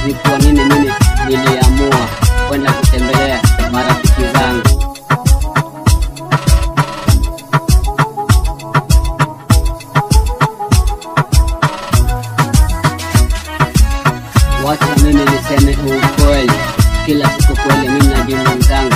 ni kwa nini mimi niliamua kwenda kutembelea marafiki zangu. Wacha mimi niseme ukweli, kila siku kweli mimi najiuliza zangu,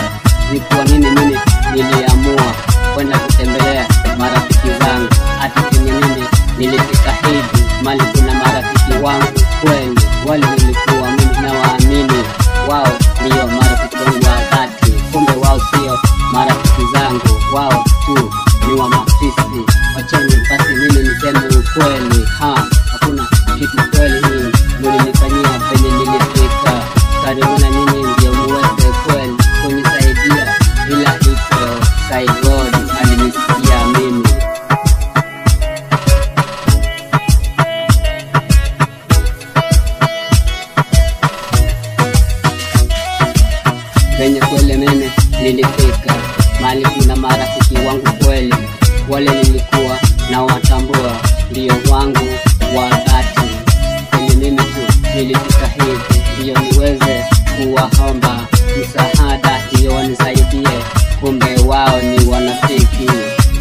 ni kwa nini mimi niliamua kwenda kutembelea marafiki zangu. Hata kwenye mimi nilifika hivi mali kuna marafiki wangu kweli, wale nilikuwa mimi na waamini wao ndio marafiki wangu wa dhati, kumbe wao sio marafiki zangu, wao tu ni wa mafisi. Wacheni basi mimi niseme ukweli, hakuna kitu kweli hii mlinifanyia penye nilifika. Karibu na nyinyi ndio muweze kweli kunisaidia, bila hivyo God alinisikia mimi. Penye kweli mimi nilifika mali kuna marafiki wangu kweli, wale nilikuwa na watambua ndio wangu wa dhati. Penye mimi tu nilifika hivi ndio niweze kuwaomba msaada ndio wanisaidie, kumbe wao ni wanafiki.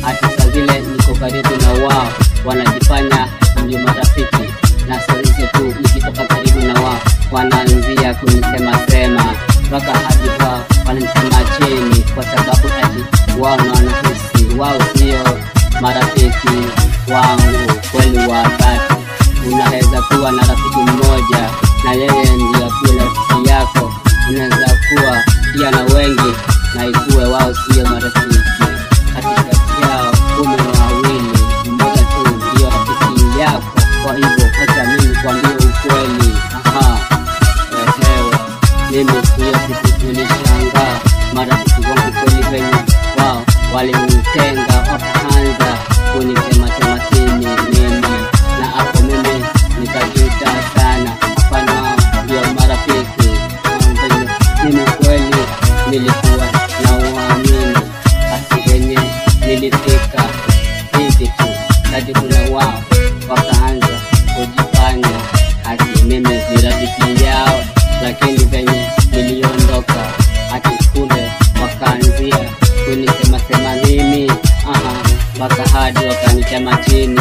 Hata saa zile niko karibu na wao wanajifanya ndio marafiki, na saa hizo tu nikitoka karibu na wao wanaanzia kunisema sema, mpaka hadi wao wananisema chini, kwa sababu ati wao na wanahisi wao sio marafiki wangu kweli wa dhati. Unaweza kuwa na rafiki mmoja na yeye ndio akuwe rafiki yako, unaweza kuwa pia na wengi na ikuwe wao sio marafiki. Katikati yao kume wawili, mmoja tu ndio rafiki yako. Kwa hivyo acha mimi kuambia ukweli, mimi hiyo siku nilishangaa marafiki wangu kweli venye wao walinitenga, wakaanza kunisema chini mimi, na hapo mimi nikajuta sana. Hapana, wao ndio marafiki. Mimi kweli nilikuwa na uamini, basi venye nilifika hivi tu karibu na wao wakaanza kujifanya ati mimi ni rafiki yao, lakini venye niliondoka ati kule wakaanzia kunisema mimi mpaka hadi wakanitema chini.